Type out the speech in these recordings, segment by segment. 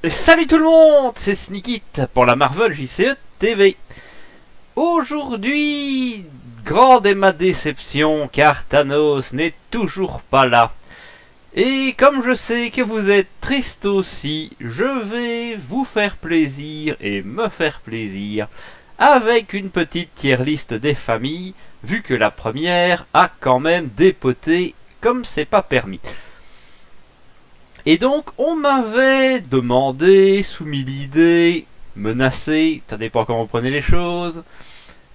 Et salut tout le monde, c'est Sneakit pour la Marvel JCE TV. Aujourd'hui, grande est ma déception car Thanos n'est toujours pas là. Et comme je sais que vous êtes triste aussi, je vais vous faire plaisir et me faire plaisir avec une petite tier list des familles, vu que la première a quand même dépoté comme c'est pas permis. Et donc, on m'avait demandé, soumis l'idée, menacé, ça dépend comment vous prenez les choses,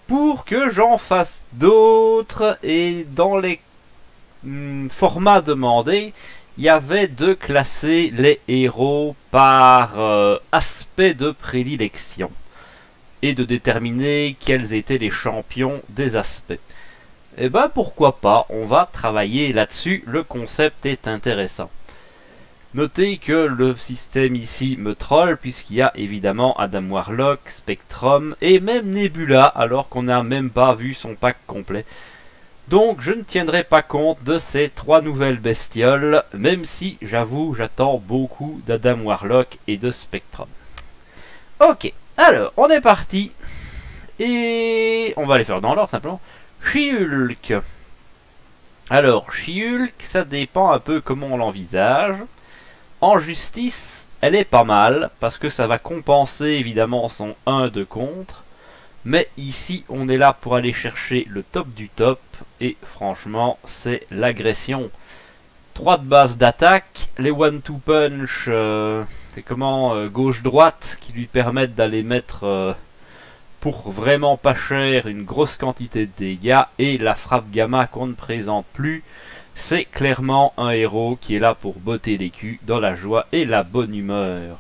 pour que j'en fasse d'autres, et dans les formats demandés, il y avait de classer les héros par aspect de prédilection, et de déterminer quels étaient les champions des aspects. Et ben pourquoi pas, on va travailler là-dessus, le concept est intéressant. Notez que le système ici me troll puisqu'il y a évidemment Adam Warlock, Spectrum et même Nebula alors qu'on n'a même pas vu son pack complet. Donc je ne tiendrai pas compte de ces trois nouvelles bestioles, même si j'avoue j'attends beaucoup d'Adam Warlock et de Spectrum. Ok, alors on est parti. Et on va les faire dans l'ordre simplement. She-Hulk. Alors She-Hulk, ça dépend un peu comment on l'envisage. En justice, elle est pas mal, parce que ça va compenser évidemment son 1 de contre. Mais ici, on est là pour aller chercher le top du top, et franchement, c'est l'agression. 3 de base d'attaque, les 1-2 punch, c'est comment gauche-droite, qui lui permettent d'aller mettre, pour vraiment pas cher, une grosse quantité de dégâts, et la frappe gamma qu'on ne présente plus. C'est clairement un héros qui est là pour botter les culs dans la joie et la bonne humeur.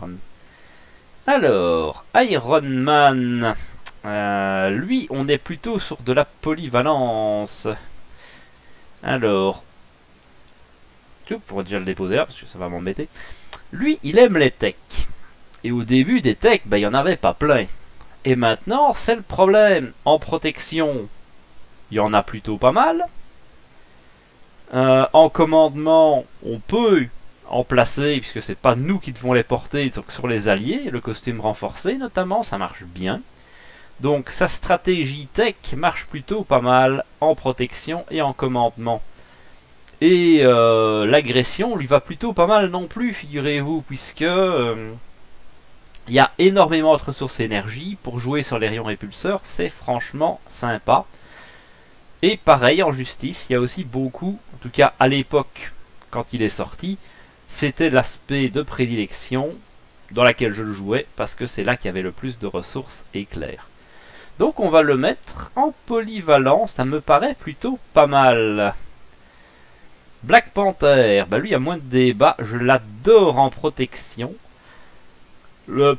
Alors, Iron Man, lui, on est plutôt sur de la polyvalence. Alors, je pourrais déjà le déposer là parce que ça va m'embêter. Lui, il aime les techs. Et au début des techs, il n'y en avait pas plein. Et maintenant, c'est le problème. En protection, il y en a plutôt pas mal. En commandement, on peut en placer, puisque c'est pas nous qui devons les porter, donc sur les alliés, le costume renforcé notamment, ça marche bien. Donc sa stratégie tech marche plutôt pas mal en protection et en commandement. Et l'agression lui va plutôt pas mal non plus, figurez-vous, puisque il y a énormément de ressources énergie pour jouer sur les rayons répulseurs, c'est franchement sympa. Et pareil en justice, il y a aussi beaucoup, en tout cas à l'époque quand il est sorti, c'était l'aspect de prédilection dans laquelle je le jouais parce que c'est là qu'il y avait le plus de ressources éclairs. Donc on va le mettre en polyvalent, ça me paraît plutôt pas mal. Black Panther, bah lui il y a moins de débats, je l'adore en protection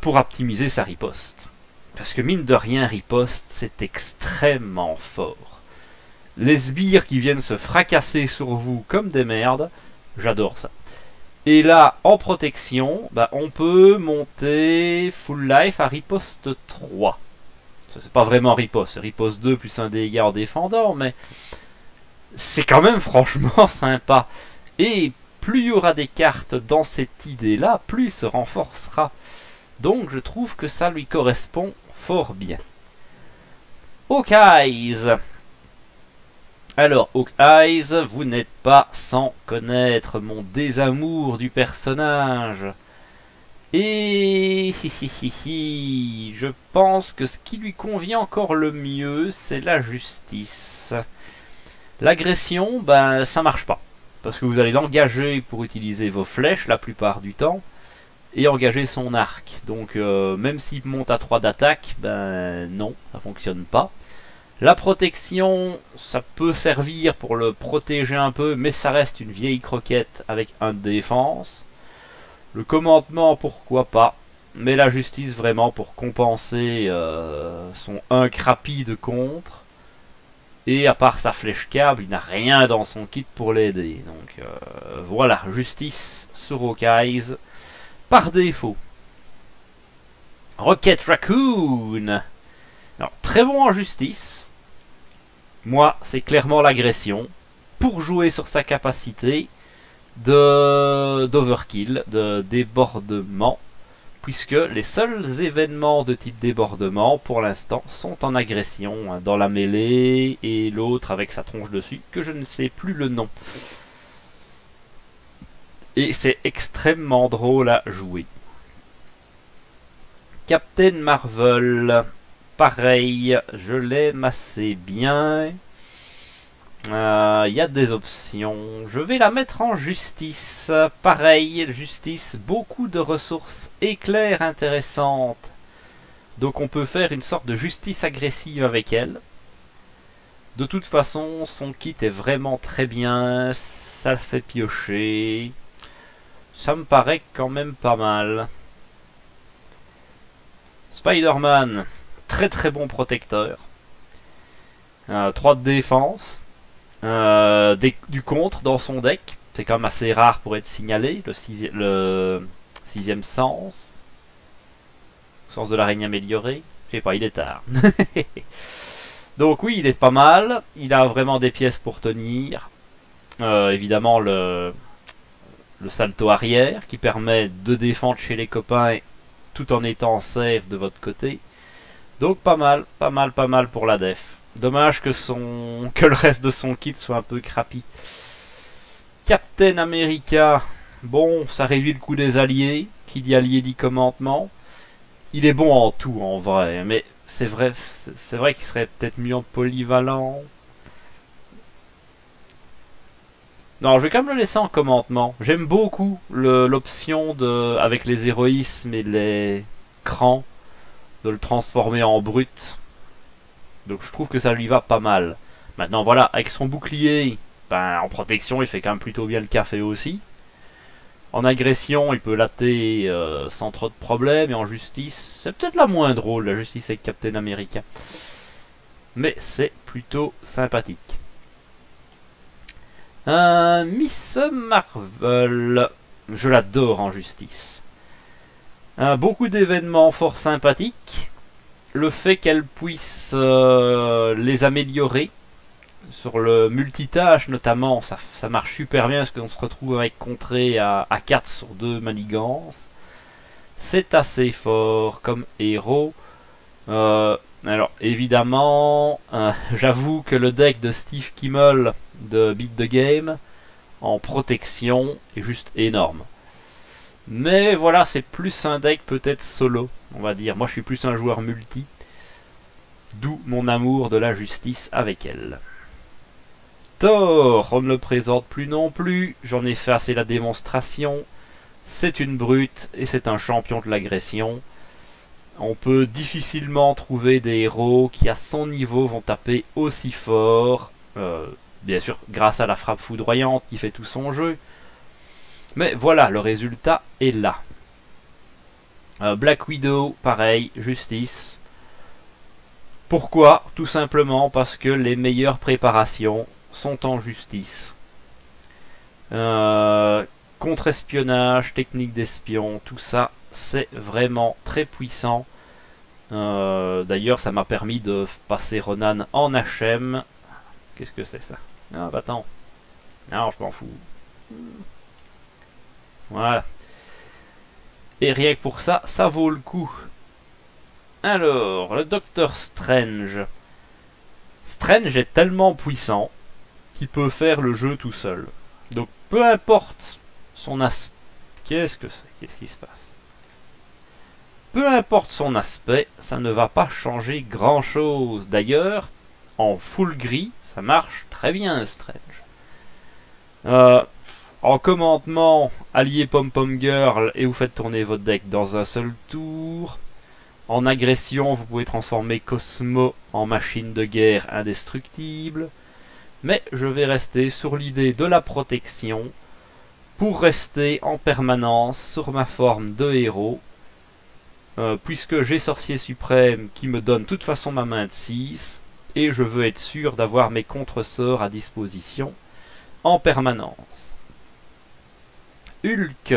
pour optimiser sa riposte. Parce que mine de rien, riposte c'est extrêmement fort. Les sbires qui viennent se fracasser sur vous comme des merdes, j'adore ça. Et là, en protection, bah, on peut monter full life à riposte 3. Ça c'est pas vraiment riposte, c'est riposte 2 plus un dégât en défendant, mais c'est quand même franchement sympa. Et plus il y aura des cartes dans cette idée-là, plus il se renforcera. Donc je trouve que ça lui correspond fort bien. Hawkeyes. Alors, Hawkeyes, vous n'êtes pas sans connaître mon désamour du personnage. Et je pense que ce qui lui convient encore le mieux, c'est la justice. L'agression, ben ça marche pas. Parce que vous allez l'engager pour utiliser vos flèches la plupart du temps. Et engager son arc. Donc même s'il monte à 3 d'attaque, ben non, ça fonctionne pas. La protection, ça peut servir pour le protéger un peu, mais ça reste une vieille croquette avec un de défense. Le commandement, pourquoi pas. Mais la justice, vraiment, pour compenser son 1 rapide contre. Et à part sa flèche câble, il n'a rien dans son kit pour l'aider. Donc voilà, justice sur Hawkeyes par défaut. Rocket Raccoon. Alors, très bon en justice. Moi, c'est clairement l'agression. Pour jouer sur sa capacité d'overkill, de débordement, puisque les seuls événements de type débordement pour l'instant sont en agression, hein, dans la mêlée et l'autre avec sa tronche dessus, que je ne sais plus le nom. Et c'est extrêmement drôle à jouer. Captain Marvel, pareil, je l'aime assez bien. Il y a des options. Je vais la mettre en justice. Pareil, justice, beaucoup de ressources éclairs intéressantes. Donc on peut faire une sorte de justice agressive avec elle. De toute façon, son kit est vraiment très bien. Ça le fait piocher. Ça me paraît quand même pas mal. Spider-Man, très très bon protecteur. 3 de défense. Du contre dans son deck. C'est quand même assez rare pour être signalé. Le sixième sens. Sens de l'araignée amélioré. Je sais pas, il est tard. Donc oui, il est pas mal. Il a vraiment des pièces pour tenir. Évidemment le salto arrière qui permet de défendre chez les copains tout en étant safe de votre côté. Donc pas mal pour la def. Dommage que le reste de son kit soit un peu crappy. Captain America, bon, ça réduit le coût des alliés. Qui dit allié dit commandement. Il est bon en tout en vrai, mais c'est vrai qu'il serait peut-être mieux en polyvalent. Non, je vais quand même le laisser en commandement. J'aime beaucoup l'option avec les héroïsmes et les crans de le transformer en brut. Donc je trouve que ça lui va pas mal. Maintenant voilà, avec son bouclier, ben, en protection il fait quand même plutôt bien le café aussi. En agression il peut latter sans trop de problèmes. Et en justice, c'est peut-être la moins drôle, la justice avec Captain America. Mais c'est plutôt sympathique. Miss Marvel, je l'adore en justice. Beaucoup d'événements fort sympathiques. Le fait qu'elle puisse les améliorer sur le multitâche notamment, ça marche super bien parce qu'on se retrouve avec contrée à 4 sur 2 manigances. C'est assez fort comme héros. Alors évidemment, j'avoue que le deck de Steve Kimmel de Beat the Game en protection est juste énorme. Mais voilà, c'est plus un deck peut-être solo, on va dire. Moi je suis plus un joueur multi, d'où mon amour de la justice avec elle. Thor, on ne le présente plus non plus, j'en ai fait assez la démonstration. C'est une brute et c'est un champion de l'agression. On peut difficilement trouver des héros qui à son niveau vont taper aussi fort. Bien sûr grâce à la frappe foudroyante qui fait tout son jeu. Mais voilà, le résultat est là. Black Widow, pareil, justice. Pourquoi? Tout simplement parce que les meilleures préparations sont en justice. Contre-espionnage, technique d'espion, tout ça, c'est vraiment très puissant. D'ailleurs, ça m'a permis de passer Ronan en HM. Qu'est-ce que c'est ça? Ah, bah attends. Non, je m'en fous. Voilà. Et rien que pour ça, ça vaut le coup. Alors, le Docteur Strange. Strange est tellement puissant qu'il peut faire le jeu tout seul. Donc, peu importe son aspect. Qu'est-ce que c'est? Qu'est-ce qui se passe? Peu importe son aspect, ça ne va pas changer grand-chose. D'ailleurs, en full gris, ça marche très bien, Strange. En commandement, alliez Pom-Pom Girl et vous faites tourner votre deck dans un seul tour. En agression, vous pouvez transformer Cosmo en machine de guerre indestructible. Mais je vais rester sur l'idée de la protection pour rester en permanence sur ma forme de héros. Puisque j'ai Sorcier Suprême qui me donne de toute façon ma main de 6. Et je veux être sûr d'avoir mes contre-sorts à disposition en permanence. Hulk.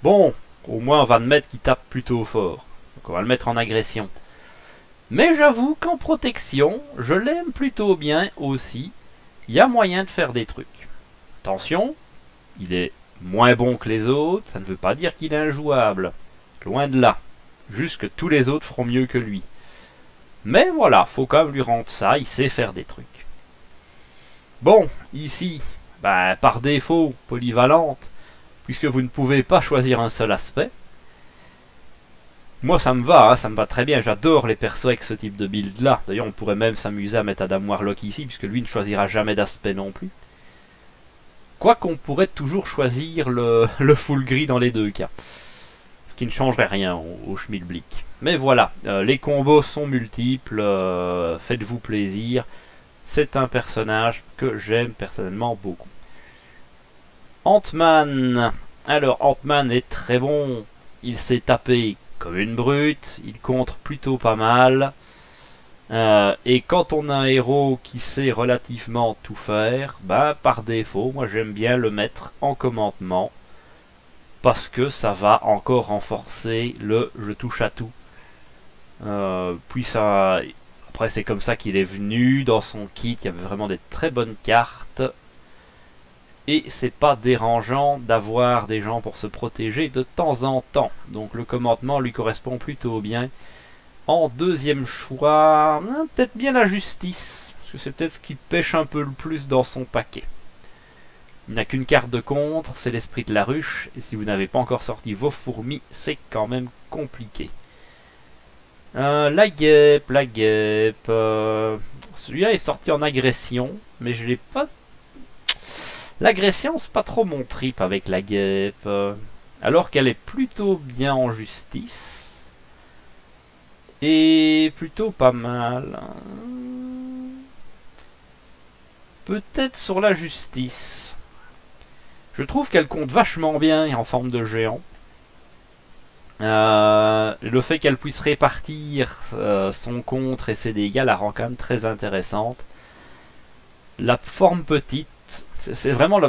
Bon, au moins on va admettre qu'il tape plutôt fort. Donc on va le mettre en agression. Mais j'avoue qu'en protection, je l'aime plutôt bien aussi. Il y a moyen de faire des trucs. Attention, il est moins bon que les autres, ça ne veut pas dire qu'il est injouable. Loin de là. Juste que tous les autres feront mieux que lui. Mais voilà, faut quand même lui rendre ça, il sait faire des trucs. Bon, ici, bah, par défaut, polyvalente, puisque vous ne pouvez pas choisir un seul aspect. Moi ça me va, hein, ça me va très bien, j'adore les persos avec ce type de build là. D'ailleurs on pourrait même s'amuser à mettre Adam Warlock ici, puisque lui ne choisira jamais d'aspect non plus. Quoi qu'on pourrait toujours choisir le full gris dans les deux cas. Ce qui ne changerait rien au Schmilblick. Mais voilà, les combos sont multiples, faites-vous plaisir. C'est un personnage que j'aime personnellement beaucoup. Ant-Man. Alors Ant-Man est très bon, il s'est tapé comme une brute, il contre plutôt pas mal. Et quand on a un héros qui sait relativement tout faire, bah par défaut, moi j'aime bien le mettre en commandement. Parce que ça va encore renforcer le je touche à tout. Puis ça... Après c'est comme ça qu'il est venu, dans son kit il y avait vraiment des très bonnes cartes. Et c'est pas dérangeant d'avoir des gens pour se protéger de temps en temps. Donc le commandement lui correspond plutôt bien. En deuxième choix, peut-être bien la justice. Parce que c'est peut-être ce qui pêche un peu le plus dans son paquet. Il n'a qu'une carte de contre, c'est l'esprit de la ruche. Et si vous n'avez pas encore sorti vos fourmis, c'est quand même compliqué. La guêpe. Celui-là est sorti en agression. Mais je l'ai pas... L'agression, c'est pas trop mon trip avec la guêpe. Alors qu'elle est plutôt bien en justice. Et plutôt pas mal. Peut-être sur la justice. Je trouve qu'elle compte vachement bien en forme de géant. Le fait qu'elle puisse répartir son contre et ses dégâts la rend quand même très intéressante. La forme petite, c'est vraiment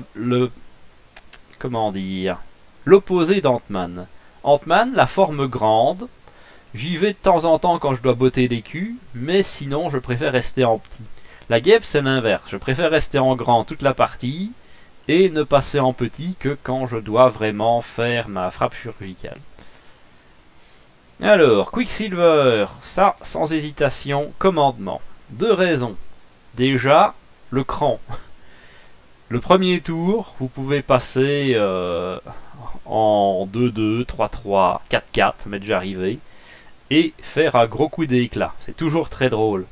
comment dire, l'opposé d'Ant-Man. Ant-Man, la forme grande, j'y vais de temps en temps quand je dois botter des culs, mais sinon je préfère rester en petit. La guêpe c'est l'inverse, je préfère rester en grand toute la partie et ne passer en petit que quand je dois vraiment faire ma frappe chirurgicale. Alors, Quicksilver, ça sans hésitation, commandement. Deux raisons. Déjà, le cran. Le premier tour, vous pouvez passer en 2-2, 3-3, 4-4, m'est déjà arrivé, et faire un gros coup d'éclat. C'est toujours très drôle.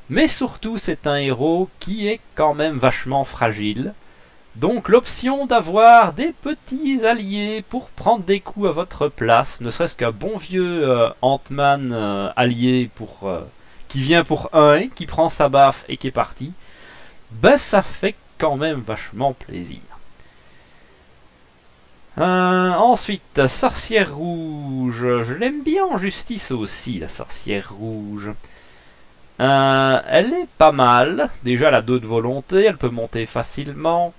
Mais surtout, c'est un héros qui est quand même vachement fragile. Donc l'option d'avoir des petits alliés pour prendre des coups à votre place, ne serait-ce qu'un bon vieux Ant-Man allié qui vient pour 1, qui prend sa baffe et qui est parti, ben ça fait quand même vachement plaisir. Ensuite, sorcière rouge. Je l'aime bien en justice aussi, la sorcière rouge. Elle est pas mal. Déjà, elle a 2 de volonté, elle peut monter facilement.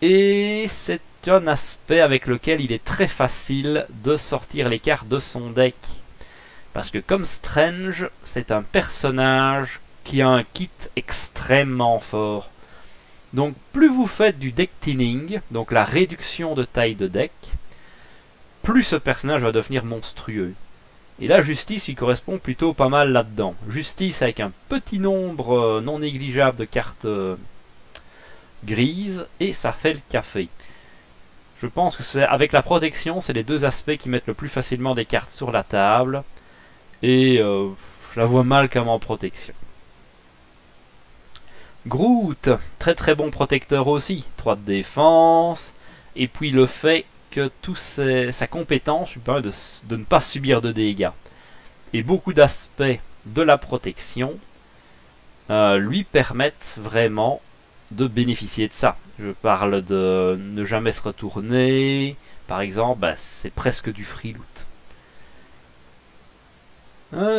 Et c'est un aspect avec lequel il est très facile de sortir les cartes de son deck. Parce que comme Strange, c'est un personnage qui a un kit extrêmement fort. Donc plus vous faites du deck thinning, donc la réduction de taille de deck, plus ce personnage va devenir monstrueux. Et la justice lui correspond plutôt pas mal là-dedans. Justice avec un petit nombre non négligeable de cartes grises, et ça fait le café. Je pense que c'est avec la protection, c'est les deux aspects qui mettent le plus facilement des cartes sur la table. Et je la vois mal comme en protection. Groot, très très bon protecteur aussi, 3 de défense, et puis le fait que sa compétence lui permet de ne pas subir de dégâts. Et beaucoup d'aspects de la protection lui permettent vraiment de bénéficier de ça. Je parle de ne jamais se retourner, par exemple, bah, c'est presque du free loot.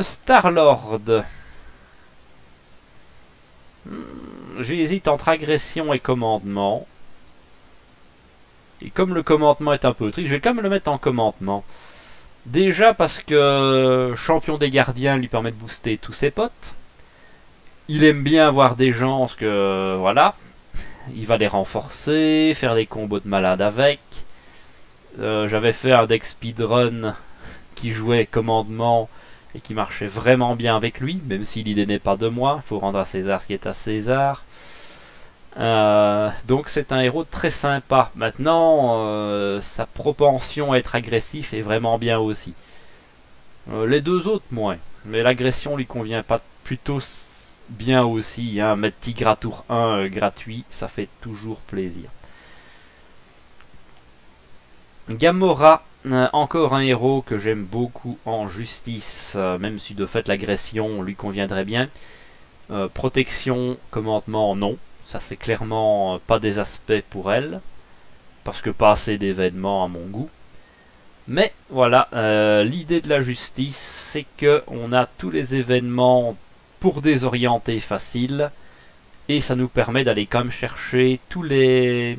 Star-Lord. J'hésite entre agression et commandement. Et comme le commandement est un peu trick, je vais quand même le mettre en commandement. Déjà parce que champion des gardiens lui permet de booster tous ses potes. Il aime bien avoir des gens, parce que voilà, il va les renforcer, faire des combos de malade avec. J'avais fait un deck speedrun qui jouait commandement et qui marchait vraiment bien avec lui, même si l'idée n'est pas de moi, il faut rendre à César ce qui est à César. Donc c'est un héros très sympa. Maintenant, sa propension à être agressif est vraiment bien aussi. Les deux autres, moins. Mais l'agression lui convient pas plutôt bien aussi. Hein. Mettre Tigre à tour 1 gratuit, ça fait toujours plaisir. Gamora, encore un héros que j'aime beaucoup en justice, même si de fait l'agression lui conviendrait bien. Protection, commandement, non. Ça c'est clairement pas des aspects pour elle. Parce que pas assez d'événements à mon goût. Mais voilà, l'idée de la justice, c'est que on a tous les événements pour désorienter facile. Et ça nous permet d'aller quand même chercher tous les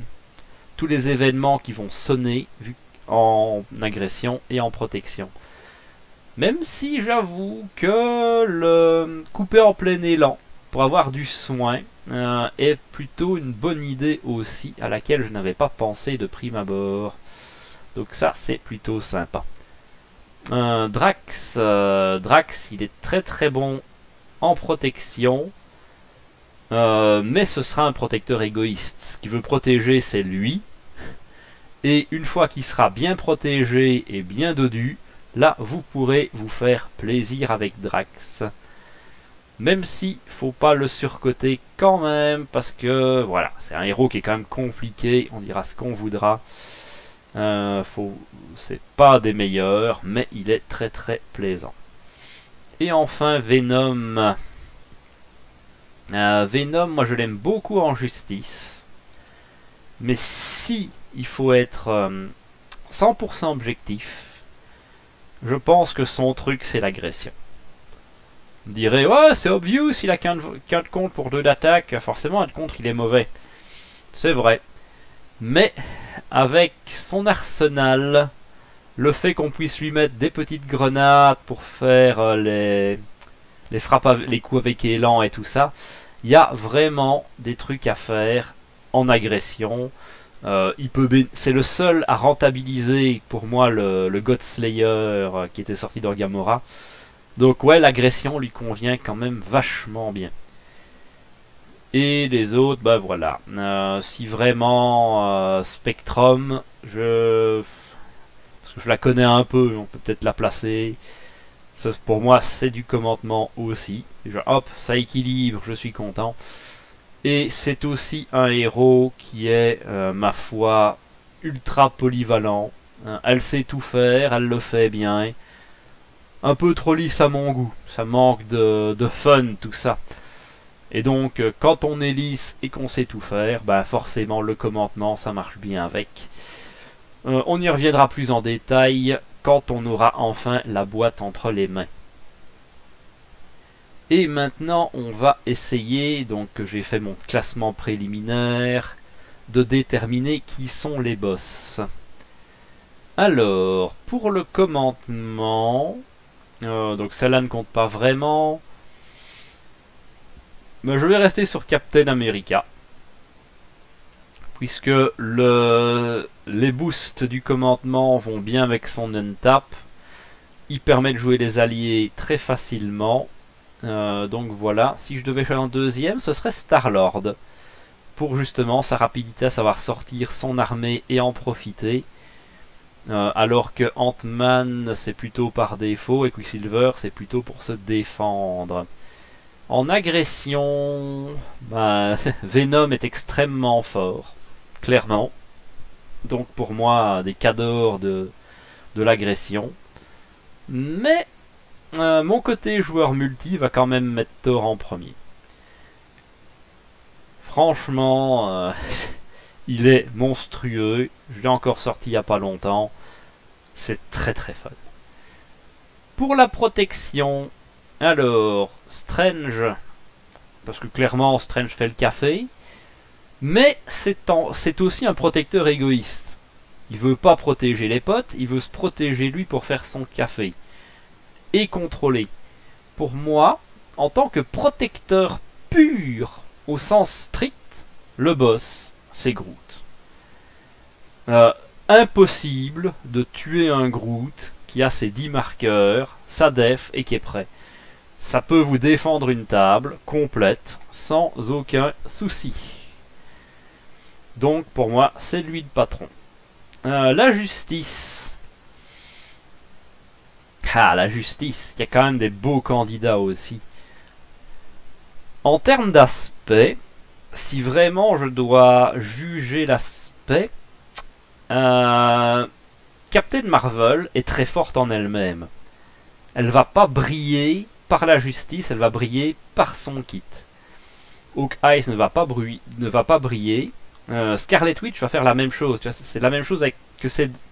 événements qui vont sonner vu en agression et en protection. Même si j'avoue que le couper en plein élan pour avoir du soin est plutôt une bonne idée aussi, à laquelle je n'avais pas pensé de prime abord. Donc ça c'est plutôt sympa. Drax, il est très très bon en protection. Mais ce sera un protecteur égoïste. Ce qu'il veut protéger, c'est lui. Et une fois qu'il sera bien protégé et bien dodu, là, vous pourrez vous faire plaisir avec Drax. Même si, faut pas le surcoter quand même, parce que, voilà, c'est un héros qui est quand même compliqué, on dira ce qu'on voudra. C'est pas des meilleurs, mais il est très très plaisant. Et enfin, Venom. Venom, moi je l'aime beaucoup en justice. Mais si il faut être 100% objectif, je pense que son truc c'est l'agression. On dirait, ouais c'est obvious, il a qu'un de contre pour 2 d'attaque, forcément un de contre il est mauvais. C'est vrai. Mais avec son arsenal, le fait qu'on puisse lui mettre des petites grenades pour faire les frappes, les coups avec élan et tout ça, il y a vraiment des trucs à faire en agression. C'est le seul à rentabiliser pour moi le God Slayer qui était sorti dans Gamora. Donc ouais, l'agression lui convient quand même vachement bien. Et les autres, bah voilà. Si vraiment Spectrum, parce que je la connais un peu, on peut peut-être la placer. Ça, pour moi, c'est du commandement aussi. Genre, hop, ça équilibre, je suis content. Et c'est aussi un héros qui est, ma foi, ultra polyvalent. Elle sait tout faire, elle le fait bien. Un peu trop lisse à mon goût. Ça manque de fun, tout ça. Et donc, quand on est lisse et qu'on sait tout faire, bah forcément, le commandement, ça marche bien avec. On y reviendra plus en détail quand on aura enfin la boîte entre les mains. Et maintenant, on va essayer, donc j'ai fait mon classement préliminaire, de déterminer qui sont les boss. Alors, pour le commandement, donc celle-là ne compte pas vraiment, mais je vais rester sur Captain America. Puisque les boosts du commandement vont bien avec son untap. Il permet de jouer les alliés très facilement. Donc voilà, si je devais faire un deuxième, ce serait Star-Lord. Pour justement sa rapidité à savoir sortir son armée et en profiter. Alors que Ant-Man c'est plutôt par défaut et Quicksilver c'est plutôt pour se défendre. En agression, bah, Venom est extrêmement fort. Clairement. Donc pour moi, des cadors de l'agression. Mais mon côté joueur multi va quand même mettre Thor en premier. Franchement, il est monstrueux. Je l'ai encore sorti il n'y a pas longtemps. C'est très très fun. Pour la protection, alors, Strange. Parce que clairement, Strange fait le café. Mais c'est aussi un protecteur égoïste. Il veut pas protéger les potes, il veut se protéger lui pour faire son café. Et contrôler. Pour moi, en tant que protecteur pur, au sens strict, le boss, c'est Groot. Impossible de tuer un Groot qui a ses 10 marqueurs, sa def et qui est prêt. Ça peut vous défendre une table complète sans aucun souci. Donc pour moi, c'est lui le patron. La justice. Ah, la justice, il y a quand même des beaux candidats aussi. En termes d'aspect, si vraiment je dois juger l'aspect, Captain Marvel est très forte en elle-même. Elle va pas briller par la justice, elle va briller par son kit. Hawkeye ne va pas briller. Scarlet Witch va faire la même chose. C'est la même chose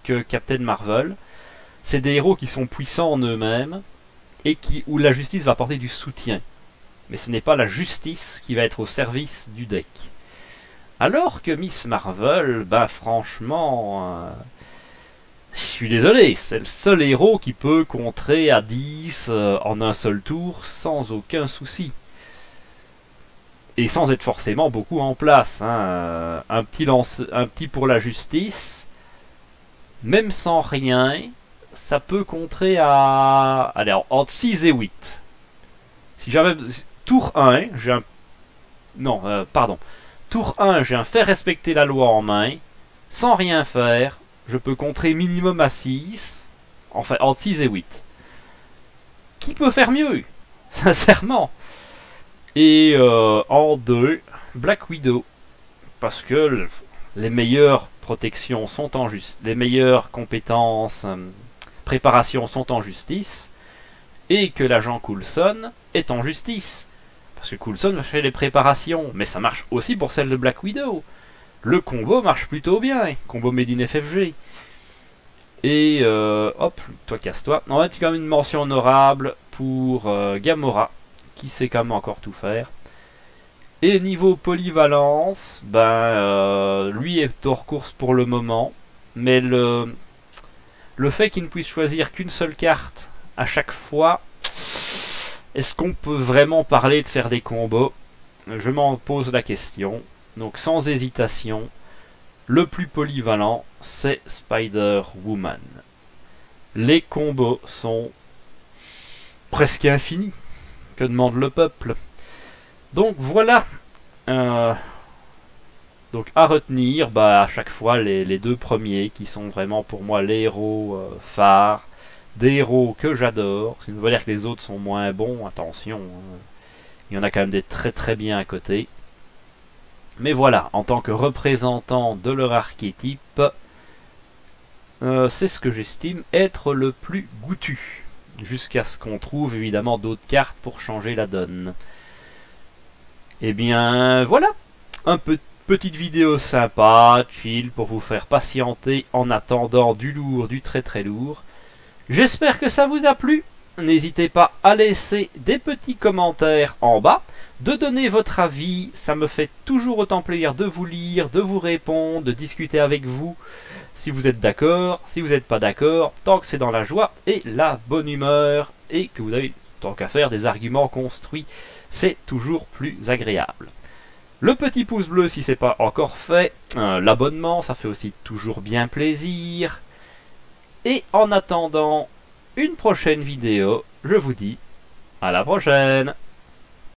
que Captain Marvel. C'est des héros qui sont puissants en eux-mêmes et où la justice va apporter du soutien. Mais ce n'est pas la justice qui va être au service du deck. Alors que Miss Marvel, bah franchement, je suis désolé, c'est le seul héros qui peut contrer à 10 en un seul tour sans aucun souci. Et sans être forcément beaucoup en place. Hein. Un petit pour la justice, même sans rien, ça peut contrer à... Allez, entre 6 et 8. Si j'avais... Tour 1, j'ai un... Non, pardon. Tour 1, j'ai un faire respecter la loi en main. Sans rien faire, je peux contrer minimum à 6. Enfin, entre 6 et 8. Qui peut faire mieux? Sincèrement. Et en 2, Black Widow. Parce que les meilleures protections sont en justice. Les meilleures compétences, préparations sont en justice. Et que l'agent Coulson est en justice. Parce que Coulson fait les préparations, mais ça marche aussi pour celle de Black Widow. Le combo marche plutôt bien, combo Made in FFG. Et hop, toi casse-toi. En fait, il y a quand même une mention honorable pour Gamora, qui sait quand même encore tout faire. Et niveau polyvalence, ben lui est hors course pour le moment, mais le fait qu'il ne puisse choisir qu'une seule carte à chaque fois. Est-ce qu'on peut vraiment parler de faire des combos? Je m'en pose la question. Donc sans hésitation, le plus polyvalent, c'est Spider-Woman. Les combos sont presque infinis. Que demande le peuple? Donc voilà. Donc à retenir, bah, à chaque fois les deux premiers qui sont vraiment pour moi les héros phares. Des héros que j'adore, ce qui ne veut pas dire que les autres sont moins bons, attention, hein. Il y en a quand même des très très bien à côté. Mais voilà, en tant que représentant de leur archétype, c'est ce que j'estime être le plus goûtu. Jusqu'à ce qu'on trouve évidemment d'autres cartes pour changer la donne. Et bien voilà, petite vidéo sympa, chill, pour vous faire patienter en attendant du lourd, du très très lourd. J'espère que ça vous a plu. N'hésitez pas à laisser des petits commentaires en bas, de donner votre avis. Ça me fait toujours autant plaisir de vous lire, de vous répondre, de discuter avec vous. Si vous êtes d'accord, si vous n'êtes pas d'accord, tant que c'est dans la joie et la bonne humeur, et que vous avez, tant qu'à faire, des arguments construits, c'est toujours plus agréable. Le petit pouce bleu si c'est pas encore fait, l'abonnement, ça fait aussi toujours bien plaisir. Et en attendant une prochaine vidéo, je vous dis à la prochaine!